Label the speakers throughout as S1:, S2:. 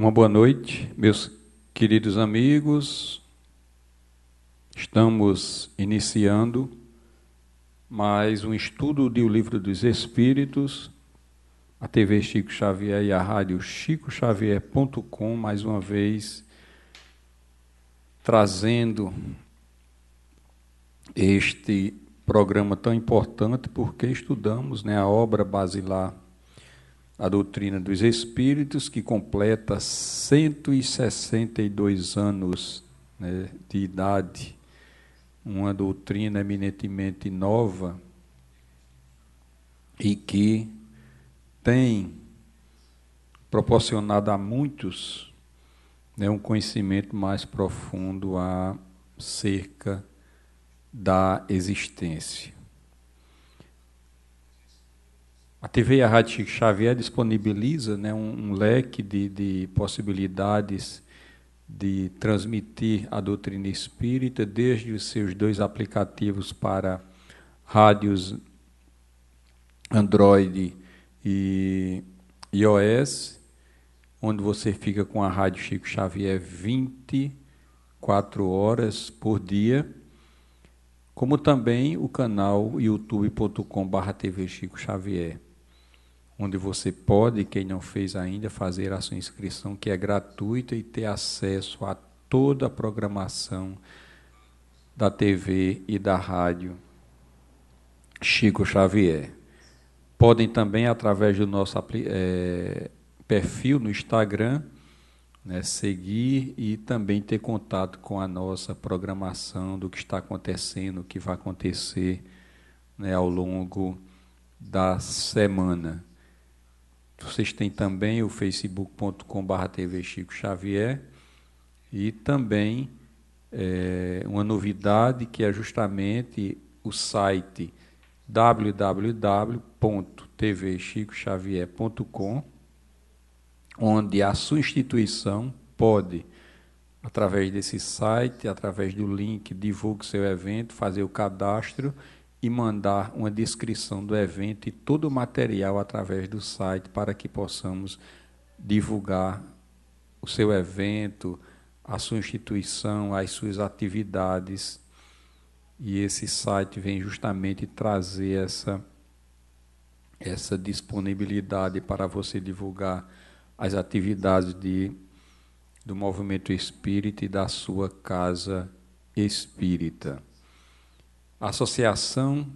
S1: Uma boa noite, meus queridos amigos. Estamos iniciando mais um estudo do Livro dos Espíritos, a TV Chico Xavier e a rádio chicoxavier.com, mais uma vez trazendo este programa tão importante, porque estudamos, a obra basilar, a doutrina dos Espíritos, que completa 162 anos, de idade, uma doutrina eminentemente nova e que tem proporcionado a muitos, um conhecimento mais profundo acerca da existência. A TV e a Rádio Chico Xavier disponibiliza, um leque de possibilidades de transmitir a doutrina espírita, desde os seus 2 aplicativos para rádios Android e iOS, onde você fica com a Rádio Chico Xavier 24 horas por dia, como também o canal youtube.com/TV Chico Xavier, onde você pode, quem não fez ainda, fazer a sua inscrição, que é gratuita, e ter acesso a toda a programação da TV e da rádio Chico Xavier. Podem também, através do nosso perfil no Instagram, seguir e também ter contato com a nossa programação do que está acontecendo, o que vai acontecer, ao longo da semana. Vocês têm também o facebook.com/TV Chico Xavier e também uma novidade, que é justamente o site www.tvchicoxavier.com, onde a sua instituição pode, através desse site, através do link, divulgue seu evento, fazer o cadastro e mandar uma descrição do evento e todo o material através do site, para que possamos divulgar o seu evento, a sua instituição, as suas atividades. E esse site vem justamente trazer essa disponibilidade para você divulgar as atividades do movimento espírita e da sua casa espírita. A Associação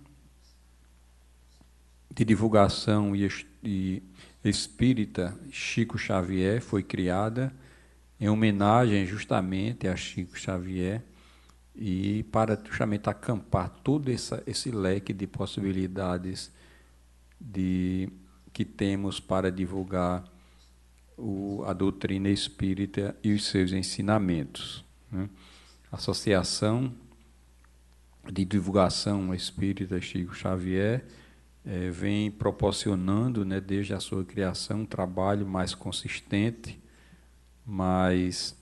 S1: de Divulgação e Espírita Chico Xavier foi criada em homenagem justamente a Chico Xavier e para justamente acampar todo esse leque de possibilidades que temos para divulgar a doutrina espírita e os seus ensinamentos. A Associação de Divulgação Espírita Chico Xavier vem proporcionando, desde a sua criação, um trabalho mais consistente, mais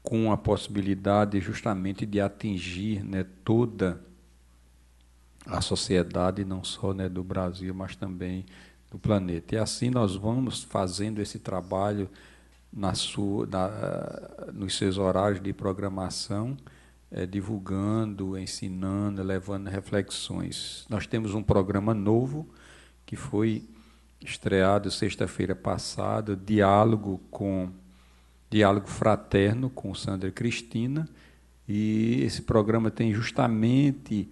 S1: com a possibilidade justamente de atingir, toda a sociedade, não só do Brasil, mas também do planeta. E assim nós vamos fazendo esse trabalho nos seus horários de programação, divulgando, ensinando, levando reflexões. Nós temos um programa novo que foi estreado sexta-feira passada, Diálogo Fraterno com Sandra Cristina, e esse programa tem justamente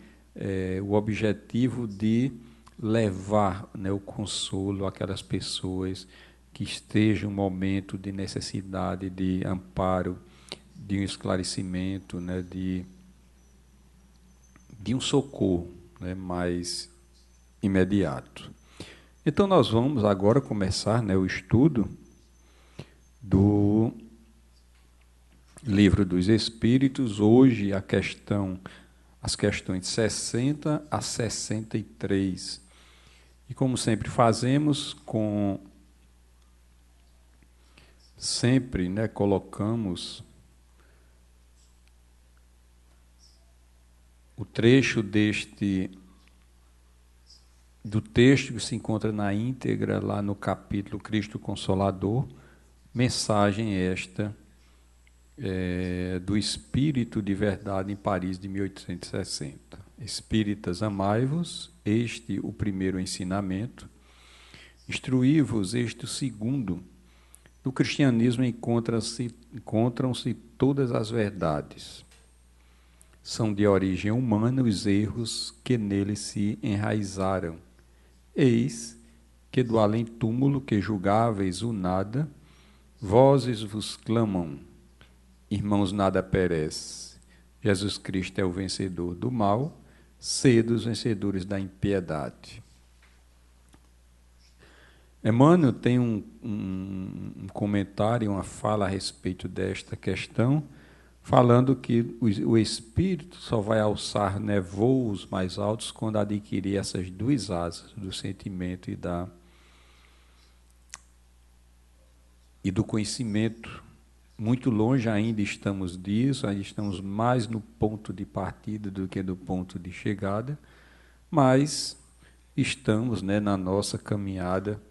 S1: o objetivo de levar, o consolo àquelas pessoas que estejam em um momento de necessidade de amparo, de um esclarecimento, de um socorro, mais imediato. Então nós vamos agora começar, o estudo do Livro dos Espíritos. Hoje as questões 60 a 63. E como sempre fazemos, sempre colocamos o trecho deste do texto que se encontra na íntegra lá no capítulo Cristo Consolador, mensagem esta do Espírito de Verdade em Paris de 1860. Espíritas, amai-vos, este o primeiro ensinamento, instruí-vos, este o segundo. No cristianismo encontram-se todas as verdades. São de origem humana os erros que nele se enraizaram. Eis que do além-túmulo que julgáveis o nada, vozes vos clamam, irmãos, nada perece. Jesus Cristo é o vencedor do mal, sede os vencedores da impiedade. Emmanuel tem um comentário, uma fala a respeito desta questão, falando que o espírito só vai alçar, né, voos mais altos quando adquirir essas duas asas, do sentimento e do conhecimento. Muito longe ainda estamos disso, ainda estamos mais no ponto de partida do que no ponto de chegada, mas estamos, né, na nossa caminhada,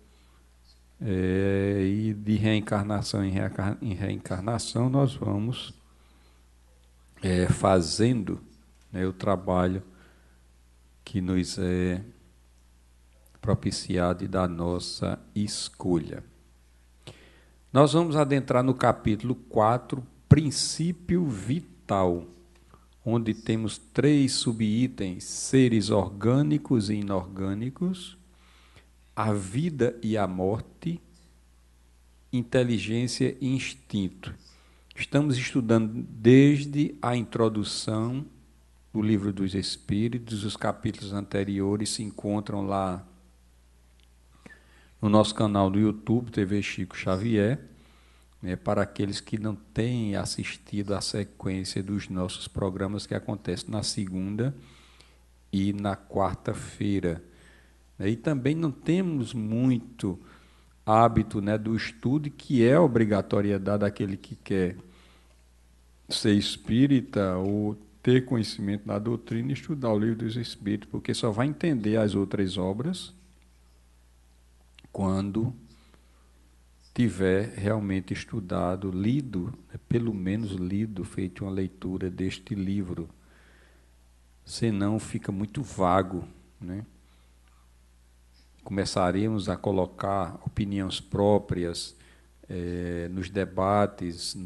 S1: e de reencarnação em reencarnação nós vamos fazendo, né, o trabalho que nos é propiciado e da nossa escolha. Nós vamos adentrar no capítulo 4, princípio vital, onde temos 3 subitens: seres orgânicos e inorgânicos, a vida e a morte, inteligência e instinto. Estamos estudando desde a introdução do Livro dos Espíritos. Os capítulos anteriores se encontram lá no nosso canal do YouTube, TV Chico Xavier, né, para aqueles que não têm assistido à sequência dos nossos programas que acontecem na segunda e na quarta-feira. E também não temos muito hábito, né, do estudo, que é a obrigatoriedade daquele que quer ser espírita ou ter conhecimento da doutrina, estudar o Livro dos Espíritos, porque só vai entender as outras obras quando tiver realmente estudado, lido, pelo menos lido, feito uma leitura deste livro. Senão fica muito vago, né? Começaremos a colocar opiniões próprias nos debates,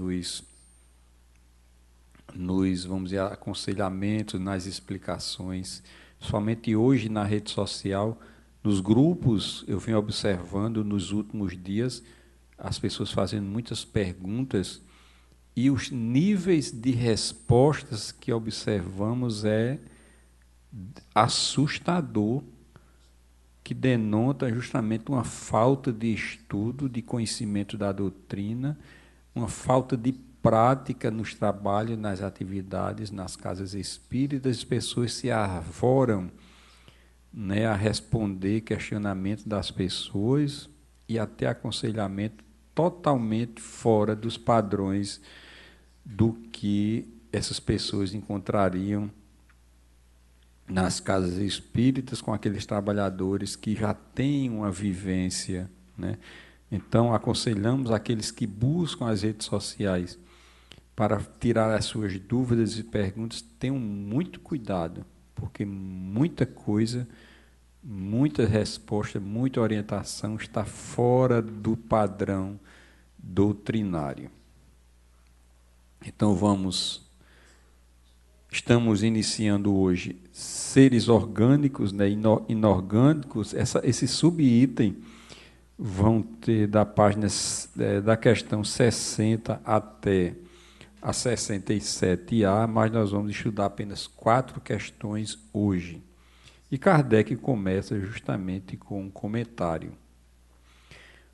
S1: vamos dizer, aconselhamentos, nas explicações. Somente hoje na rede social, nos grupos, eu venho observando nos últimos dias as pessoas fazendo muitas perguntas e os níveis de respostas que observamos é assustador, que denota justamente uma falta de estudo, de conhecimento da doutrina, uma falta de prática nos trabalhos, nas atividades, nas casas espíritas. As pessoas se arvoram, né, a responder questionamentos das pessoas e até aconselhamento totalmente fora dos padrões do que essas pessoas encontrariam nas casas espíritas, com aqueles trabalhadores que já têm uma vivência, né? Então, aconselhamos aqueles que buscam as redes sociais para tirar as suas dúvidas e perguntas, tenham muito cuidado, porque muita coisa, muita resposta, muita orientação está fora do padrão doutrinário. Então, estamos iniciando hoje seres orgânicos, né, inorgânicos. Esse subitem vão ter da página da questão 60 até a 67A, mas nós vamos estudar apenas 4 questões hoje. E Kardec começa justamente com um comentário.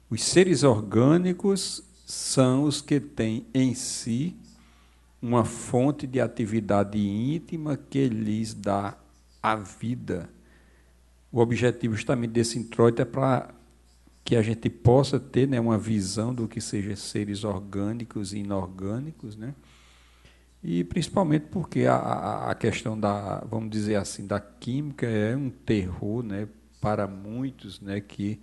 S1: Os seres orgânicos são os que têm em si uma fonte de atividade íntima que lhes dá a vida. O objetivo justamente desse introito é para que a gente possa ter, né, uma visão do que sejam seres orgânicos e inorgânicos, né? E principalmente porque a questão da, vamos dizer assim, da química é um terror, né, para muitos, né, que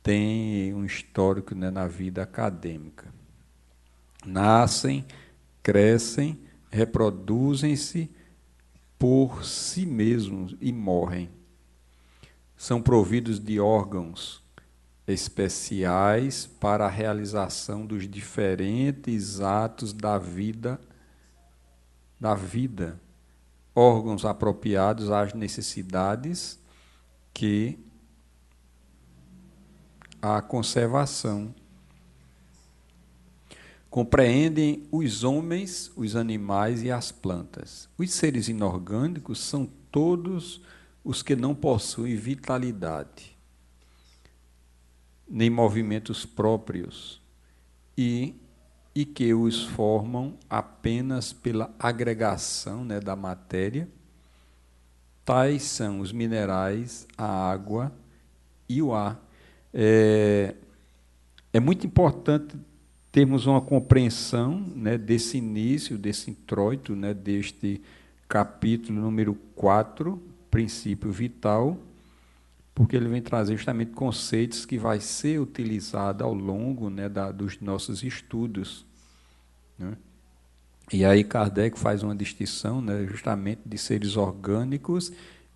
S1: têm um histórico, né, na vida acadêmica. Nascem, crescem, reproduzem-se por si mesmos e morrem. São providos de órgãos especiais para a realização dos diferentes atos da vida, órgãos apropriados às necessidades que a conservação. Compreendem os homens, os animais e as plantas. Os seres inorgânicos são todos os que não possuem vitalidade, nem movimentos próprios, e que os formam apenas pela agregação, né, da matéria. Tais são os minerais, a água e o ar. É muito importante termos uma compreensão, né, desse início, desse introito, né, deste capítulo número 4, princípio vital, porque ele vem trazer justamente conceitos que vai ser utilizado ao longo, né, dos nossos estudos, né? E aí Kardec faz uma distinção, né, justamente de seres orgânicos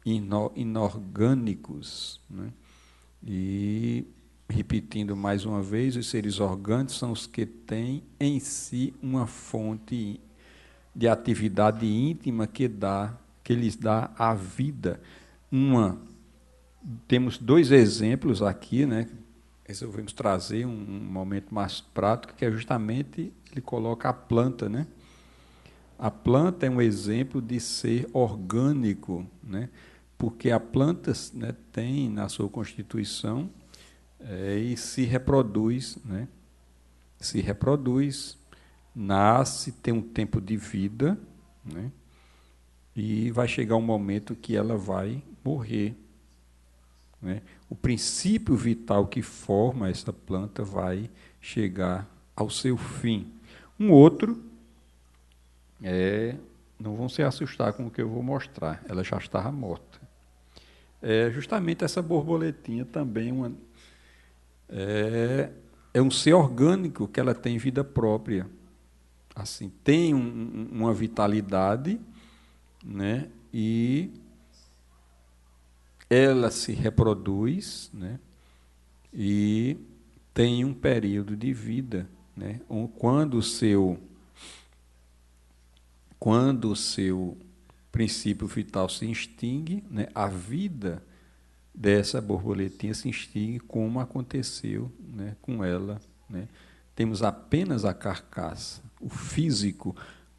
S1: e inorgânicos, né? E, repetindo mais uma vez, os seres orgânicos são os que têm em si uma fonte de atividade íntima que lhes dá a vida. Temos dois exemplos aqui, né? Resolvemos trazer um momento mais prático, que é justamente, ele coloca a planta, né? A planta é um exemplo de ser orgânico, né? Porque a planta, né, tem na sua constituição e se reproduz, né? Se reproduz, nasce, tem um tempo de vida, né? E vai chegar um momento que ela vai morrer, né? O princípio vital que forma essa planta vai chegar ao seu fim. Um outro não vão se assustar com o que eu vou mostrar, ela já estava morta. Justamente essa borboletinha também é um ser orgânico, que ela tem vida própria. Assim, tem uma vitalidade, né? E ela se reproduz, né? E tem um período de vida, né? Quando o seu princípio vital se extingue, né, a vida dessa borboletinha se extingue, como aconteceu, né, com ela, né? Temos apenas a carcaça, o físico,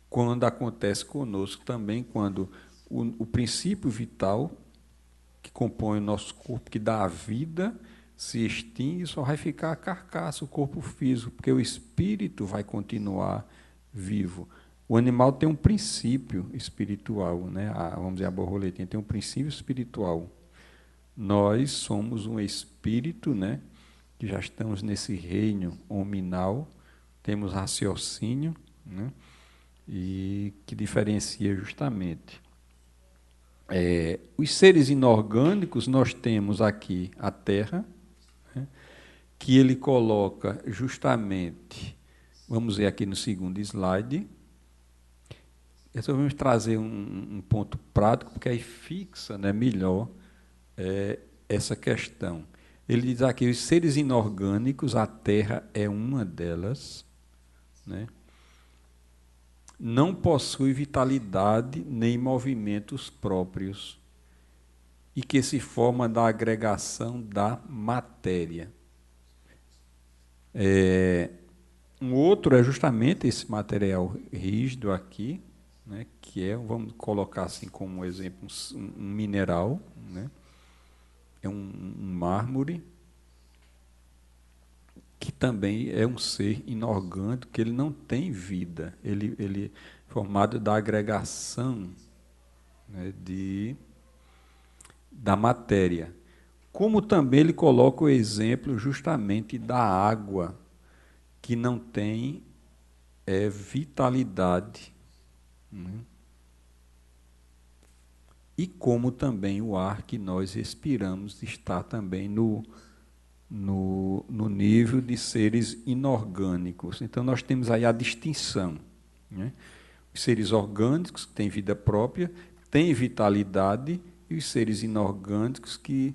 S1: quando acontece conosco também, quando o princípio vital que compõe o nosso corpo, que dá a vida, se extingue, só vai ficar a carcaça, o corpo físico, porque o espírito vai continuar vivo. O animal tem um princípio espiritual, né? Vamos dizer, a borboletinha tem um princípio espiritual. Nós somos um espírito, né, que já estamos nesse reino hominal, temos raciocínio, né, e que diferencia justamente. Os seres inorgânicos, nós temos aqui a Terra, né, que ele coloca justamente, vamos ver aqui no segundo slide. Resolvemos trazer um ponto prático, porque aí fixa, né, melhor essa questão. Ele diz aqui, os seres inorgânicos, a Terra é uma delas, né, não possui vitalidade nem movimentos próprios, e que se forma da agregação da matéria. Um outro é justamente esse material rígido aqui, né, que vamos colocar assim como exemplo, um mineral, né, é um mármore, que também é um ser inorgânico, que ele não tem vida, ele é formado da agregação, né, da matéria. Como também ele coloca o exemplo justamente da água, que não tem vitalidade, né? e como também o ar que nós respiramos está também no nível de seres inorgânicos. Então, nós temos aí a distinção, né? Os seres orgânicos, que têm vida própria, têm vitalidade, e os seres inorgânicos, que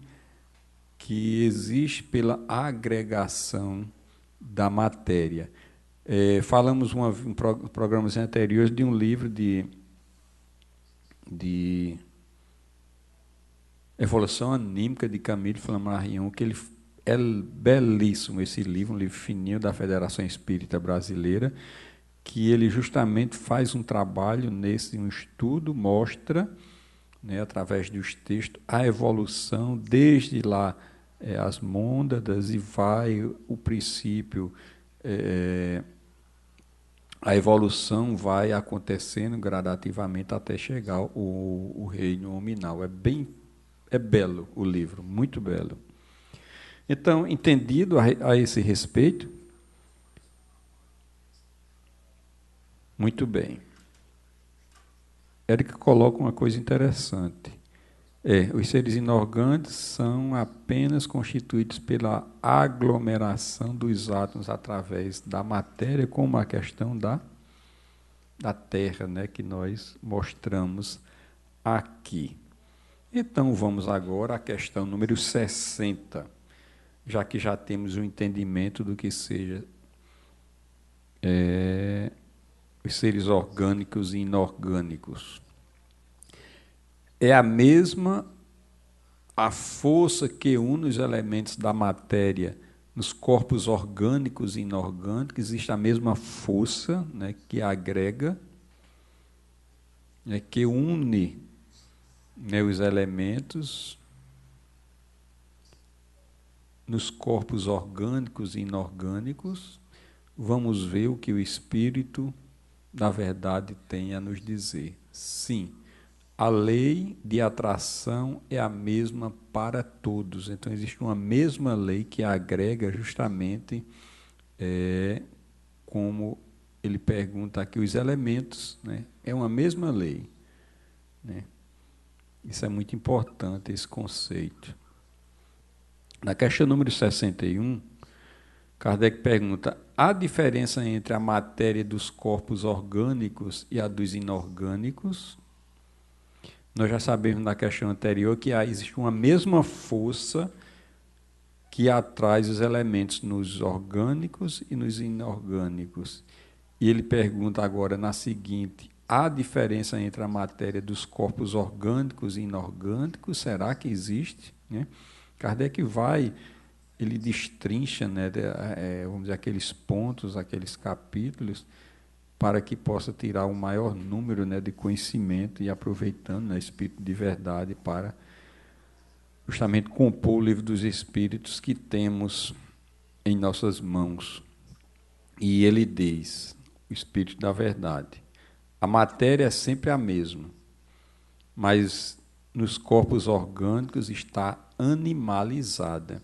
S1: existem pela agregação da matéria. Falamos em programas anteriores de um livro de Evolução Anímica de Camille Flammarion, que ele é belíssimo esse livro, um livro fininho da Federação Espírita Brasileira, que ele justamente faz um trabalho um estudo, mostra, né, através dos textos, a evolução, desde lá as mônadas, e vai o princípio, a evolução vai acontecendo gradativamente até chegar o reino nominal. É belo o livro, muito belo. Então, entendido a esse respeito, muito bem. Érica coloca uma coisa interessante. Os seres inorgânicos são apenas constituídos pela aglomeração dos átomos através da matéria, como a questão da Terra, né, que nós mostramos aqui. Então, vamos agora à questão número 60, já que já temos o entendimento do que seja os seres orgânicos e inorgânicos. É a mesma a força que une os elementos da matéria nos corpos orgânicos e inorgânicos. Existe a mesma força, né, que agrega, né, que une, né, os elementos nos corpos orgânicos e inorgânicos. Vamos ver o que o Espírito da Verdade tem a nos dizer. Sim, a lei de atração é a mesma para todos. Então, existe uma mesma lei que agrega justamente, como ele pergunta aqui, os elementos, né? É uma mesma lei, né? Isso é muito importante, esse conceito. Na questão número 61, Kardec pergunta: há diferença entre a matéria dos corpos orgânicos e a dos inorgânicos? Nós já sabemos na questão anterior que existe uma mesma força que atrai os elementos nos orgânicos e nos inorgânicos. E ele pergunta agora na seguinte: há diferença entre a matéria dos corpos orgânicos e inorgânicos? Será que existe? Kardec ele destrincha, né, vamos dizer, aqueles pontos, aqueles capítulos, para que possa tirar o maior número, né, de conhecimento e aproveitando, né, Espírito de Verdade para justamente compor o livro dos Espíritos que temos em nossas mãos. E ele diz, o Espírito da Verdade: a matéria é sempre a mesma, mas nos corpos orgânicos está animalizada.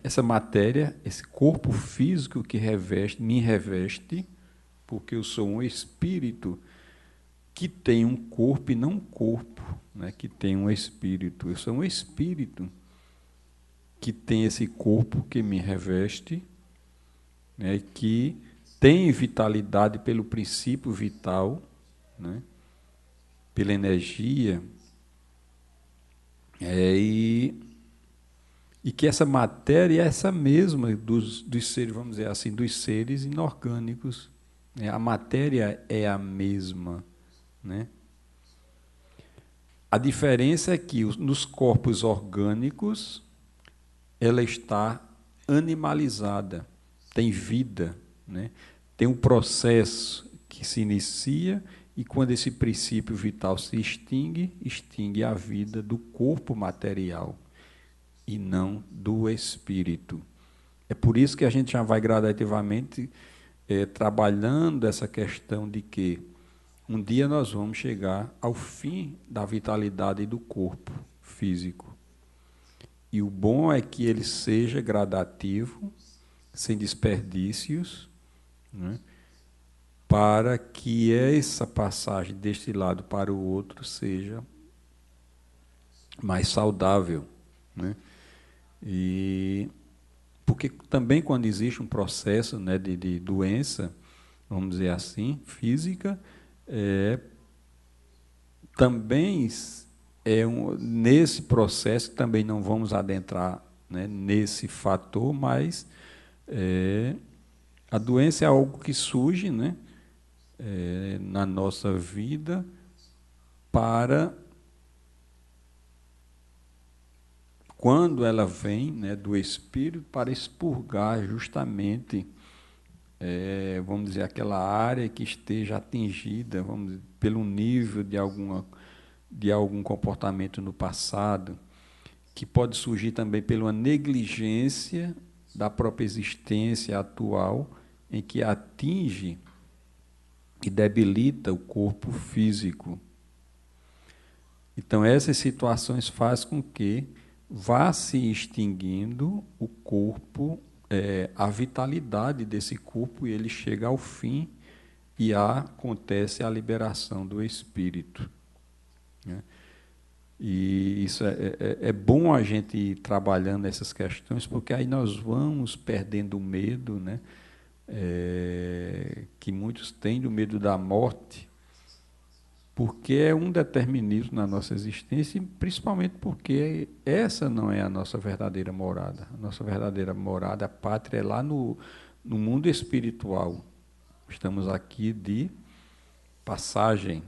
S1: Essa matéria, esse corpo físico que me reveste, porque eu sou um espírito que tem um corpo e não um corpo, né, que tem um espírito. Eu sou um espírito que tem esse corpo que me reveste, né, que tem vitalidade pelo princípio vital, né, pela energia, e que essa matéria é essa mesma dos seres, vamos dizer assim, dos seres inorgânicos. A matéria é a mesma, né? A diferença é que nos corpos orgânicos ela está animalizada, tem vida, né? Tem um processo que se inicia, e quando esse princípio vital se extingue a vida do corpo material e não do espírito. É por isso que a gente já vai gradativamente trabalhando essa questão de que um dia nós vamos chegar ao fim da vitalidade do corpo físico. E o bom é que ele seja gradativo, sem desperdícios, né, para que essa passagem deste lado para o outro seja mais saudável, né? E porque também quando existe um processo, né, de doença, vamos dizer assim, física, é, também nesse processo, também não vamos adentrar, né, nesse fator, mas é, a doença é algo que surge, né, na nossa vida para, quando ela vem, né, do Espírito, para expurgar justamente, vamos dizer, aquela área que esteja atingida, vamos dizer, pelo nível de algum comportamento no passado, que pode surgir também pela negligência da própria existência atual, em que atinge e debilita o corpo físico. Então, essas situações fazem com que vá se extinguindo o corpo, a vitalidade desse corpo, e ele chega ao fim e acontece a liberação do espírito, né? E isso é bom a gente ir trabalhando essas questões, porque aí nós vamos perdendo o medo, né? Que muitos têm do medo da morte, porque é um determinismo na nossa existência, e principalmente porque essa não é a nossa verdadeira morada. A nossa verdadeira morada, a pátria, é lá no mundo espiritual. Estamos aqui de passagem,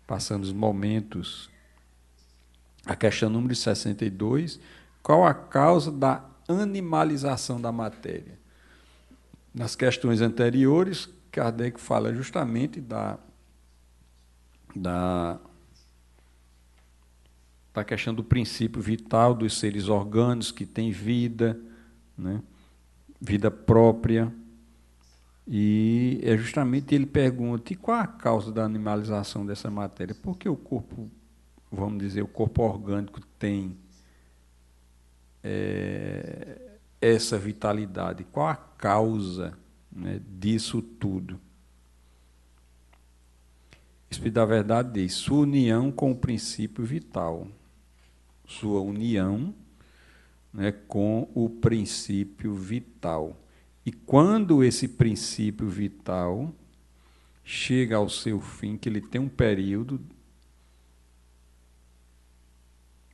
S1: passando os momentos. A questão número 62, qual a causa da animalização da matéria? Nas questões anteriores, Kardec fala justamente da questão do princípio vital dos seres orgânicos que têm vida, né? Vida própria. E é justamente ele pergunta, e qual a causa da animalização dessa matéria? Por que o corpo, vamos dizer, o corpo orgânico tem essa vitalidade? Qual a causa, né, disso tudo? Espírito da Verdade diz, sua união com o princípio vital. Sua união, né, com o princípio vital. E quando esse princípio vital chega ao seu fim, que ele tem um período,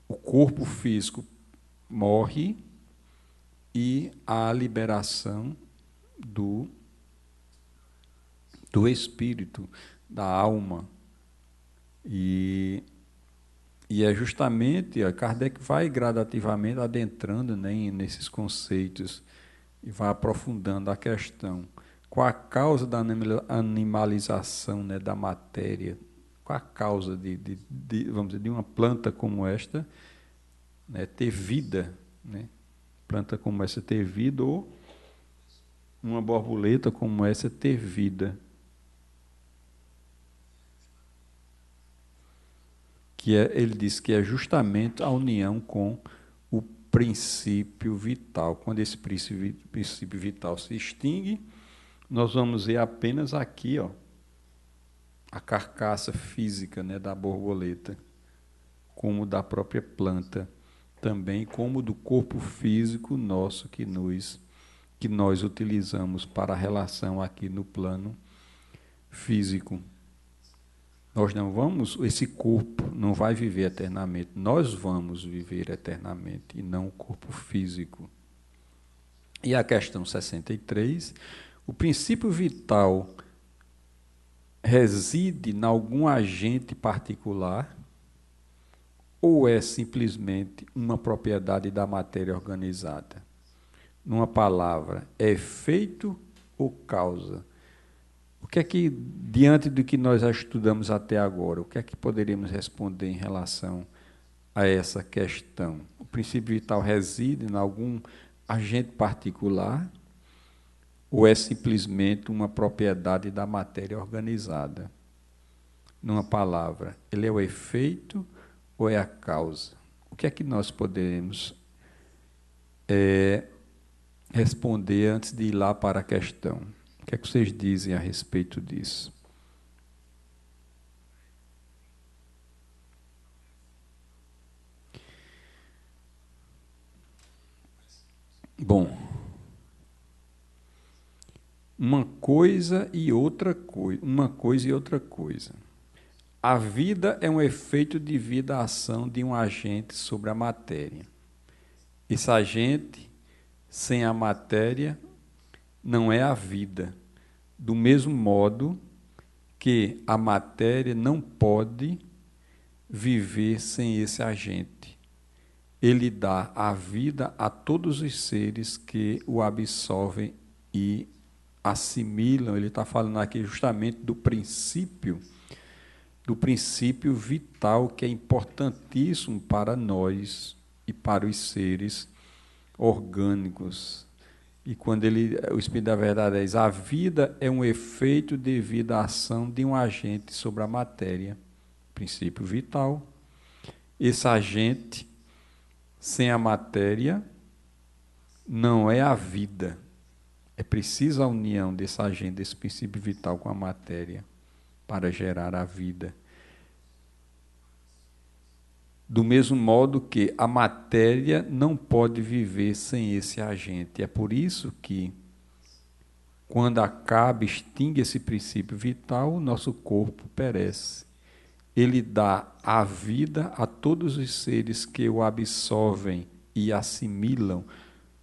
S1: o corpo físico morre e há a liberação do espírito, da alma. E é justamente, Kardec vai gradativamente adentrando, né, nesses conceitos e vai aprofundando a questão. Qual a causa da animalização, né, da matéria? Qual a causa vamos dizer, de uma planta como esta, né, ter vida, né? Planta como essa ter vida, ou uma borboleta como essa ter vida. Ele diz que é justamente a união com o princípio vital. Quando esse princípio vital se extingue, nós vamos ver apenas aqui, ó, a carcaça física, né, da borboleta, como da própria planta, também como do corpo físico nosso que nós utilizamos para a relação aqui no plano físico. Nós não vamos, esse corpo não vai viver eternamente, nós vamos viver eternamente, e não o corpo físico. E a questão 63, o princípio vital reside em algum agente particular ou é simplesmente uma propriedade da matéria organizada? Numa palavra, é efeito ou causa? O que é que, diante do que nós já estudamos até agora, o que é que poderíamos responder em relação a essa questão? O princípio vital reside em algum agente particular ou é simplesmente uma propriedade da matéria organizada? Numa palavra, ele é o efeito ou é a causa? O que é que nós poderemos responder antes de ir lá para a questão? O que é que vocês dizem a respeito disso? Bom, uma coisa e outra coisa. A vida é um efeito de vida-ação de um agente sobre a matéria. Esse agente, sem a matéria, não é a vida. Do mesmo modo que a matéria não pode viver sem esse agente. Ele dá a vida a todos os seres que o absorvem e assimilam. Ele está falando aqui justamente do princípio vital, que é importantíssimo para nós e para os seres orgânicos. E quando o Espírito da Verdade diz, a vida é um efeito devido à ação de um agente sobre a matéria, princípio vital. Esse agente, sem a matéria, não é a vida. É preciso a união desse agente, desse princípio vital com a matéria, para gerar a vida. Do mesmo modo que a matéria não pode viver sem esse agente. É por isso que, quando acaba, extingue esse princípio vital, o nosso corpo perece. Ele dá a vida a todos os seres que o absorvem e assimilam,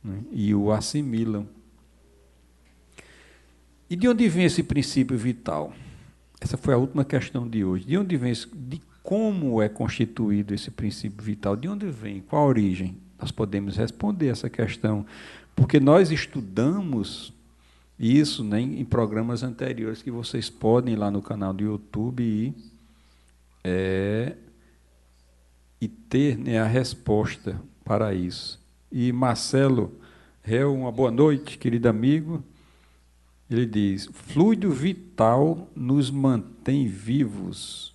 S1: né? E o assimilam. E de onde vem esse princípio vital? Essa foi a última questão de hoje. De onde vem de como é constituído esse princípio vital? De onde vem? Qual a origem? Nós podemos responder essa questão, porque nós estudamos isso, né, em programas anteriores que vocês podem ir lá no canal do YouTube e ter, né, a resposta para isso. E Marcelo Réu, uma boa noite, querido amigo. Ele diz, fluido vital nos mantém vivos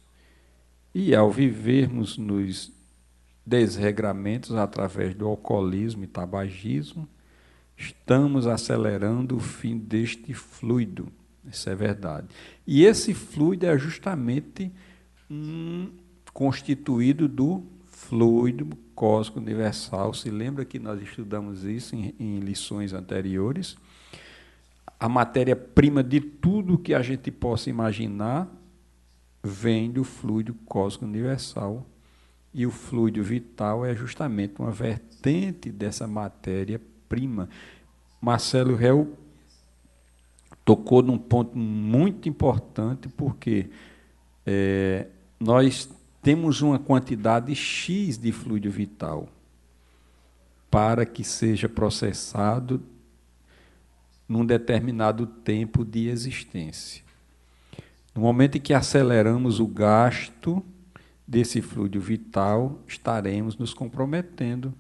S1: e, ao vivermos nos desregramentos através do alcoolismo e tabagismo, estamos acelerando o fim deste fluido. Isso é verdade. E esse fluido é justamente constituído do fluido cósmico universal. Se lembra que nós estudamos isso em lições anteriores? A matéria-prima de tudo que a gente possa imaginar vem do fluido cósmico universal. E o fluido vital é justamente uma vertente dessa matéria-prima. Marcelo Réu tocou num ponto muito importante, porque nós temos uma quantidade X de fluido vital para que seja processado num determinado tempo de existência. No momento em que aceleramos o gasto desse fluido vital, estaremos nos comprometendo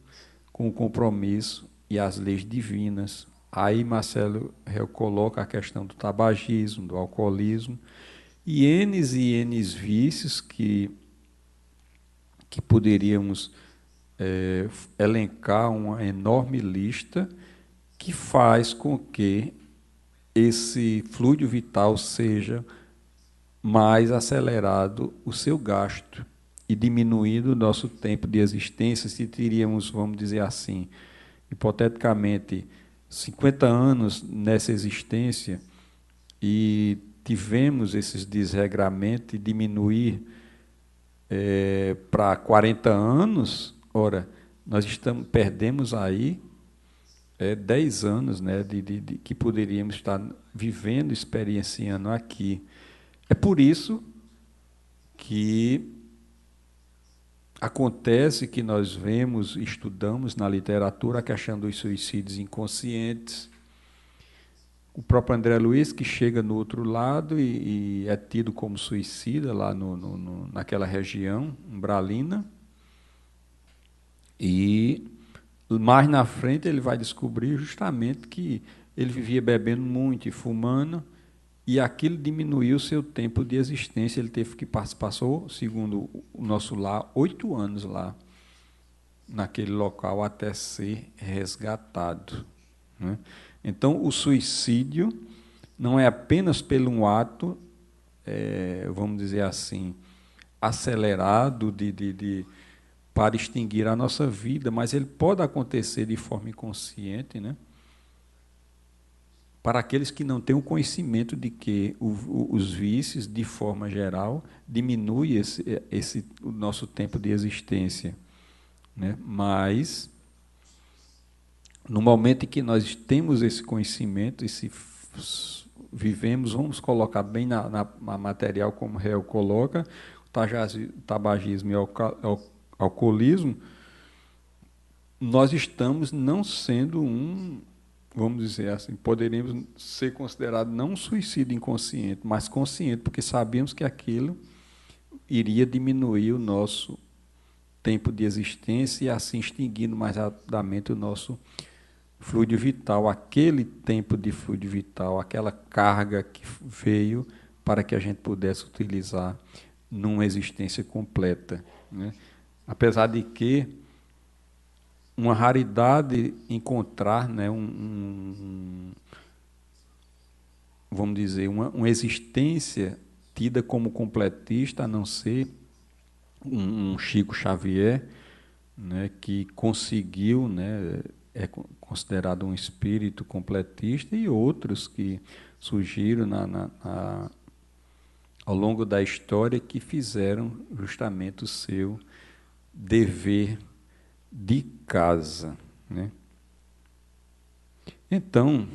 S1: com o compromisso e as leis divinas. Aí Marcelo coloca a questão do tabagismo, do alcoolismo, e N vícios que poderíamos elencar uma enorme lista, que faz com que esse fluido vital seja mais acelerado o seu gasto e diminuindo o nosso tempo de existência. Se teríamos, vamos dizer assim, hipoteticamente, 50 anos nessa existência e tivemos esses desregramentos e diminuir para 40 anos, ora, nós perdemos aí 10 anos, né, que poderíamos estar vivendo, experienciando aqui. É por isso que acontece que nós vemos, estudamos na literatura a questão dos suicídios inconscientes. O próprio André Luiz, que chega no outro lado e é tido como suicida lá naquela região umbralina. E mais na frente ele vai descobrir justamente que ele vivia bebendo muito e fumando, e aquilo diminuiu o seu tempo de existência. Ele passou, segundo o nosso lar, 8 anos lá, naquele local, até ser resgatado, né? Então, o suicídio não é apenas pelo um ato, vamos dizer assim, acelerado para extinguir a nossa vida, mas ele pode acontecer de forma inconsciente, né? Para aqueles que não têm o conhecimento de que os vícios, de forma geral, diminuem o nosso tempo de existência, né? Mas, no momento em que nós temos esse conhecimento, vivemos, vamos colocar bem na material, como o réu coloca, o tabagismo e o alcoolismo, nós estamos não sendo vamos dizer assim, poderíamos ser considerados não um suicídio inconsciente, mas consciente, porque sabíamos que aquilo iria diminuir o nosso tempo de existência e assim extinguindo mais rapidamente o nosso fluido vital, aquele tempo de fluido vital, aquela carga que veio para que a gente pudesse utilizar numa existência completa, né? Apesar de que uma raridade encontrar, né, vamos dizer, uma existência tida como completista, a não ser um Chico Xavier, né, que conseguiu, né, é considerado um espírito completista, e outros que surgiram ao longo da história que fizeram justamente o seu dever de casa, né? Então,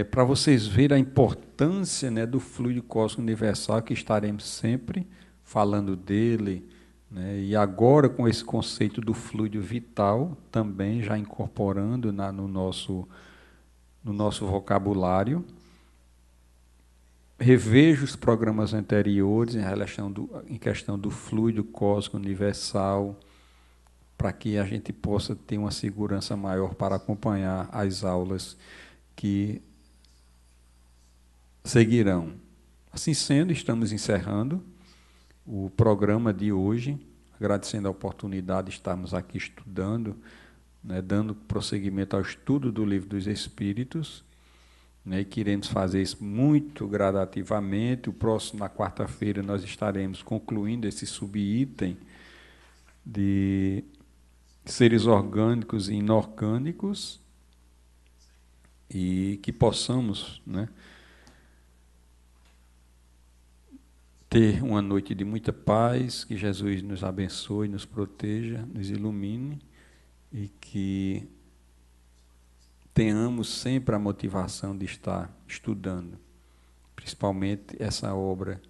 S1: para vocês verem a importância, né, do fluido cósmico universal, que estaremos sempre falando dele, né, e agora com esse conceito do fluido vital, também já incorporando no nosso vocabulário. Revejo os programas anteriores em questão do fluido cósmico universal, para que a gente possa ter uma segurança maior para acompanhar as aulas que seguirão. Assim sendo, estamos encerrando o programa de hoje, agradecendo a oportunidade de estarmos aqui estudando, né, dando prosseguimento ao estudo do Livro dos Espíritos, né, e queremos fazer isso muito gradativamente. Na quarta-feira, nós estaremos concluindo esse subitem de seres orgânicos e inorgânicos, e que possamos, né, ter uma noite de muita paz, que Jesus nos abençoe, nos proteja, nos ilumine, e que tenhamos sempre a motivação de estar estudando, principalmente essa obra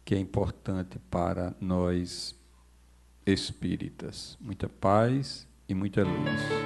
S1: que é importante para nós espíritas. Muita paz e muita luz.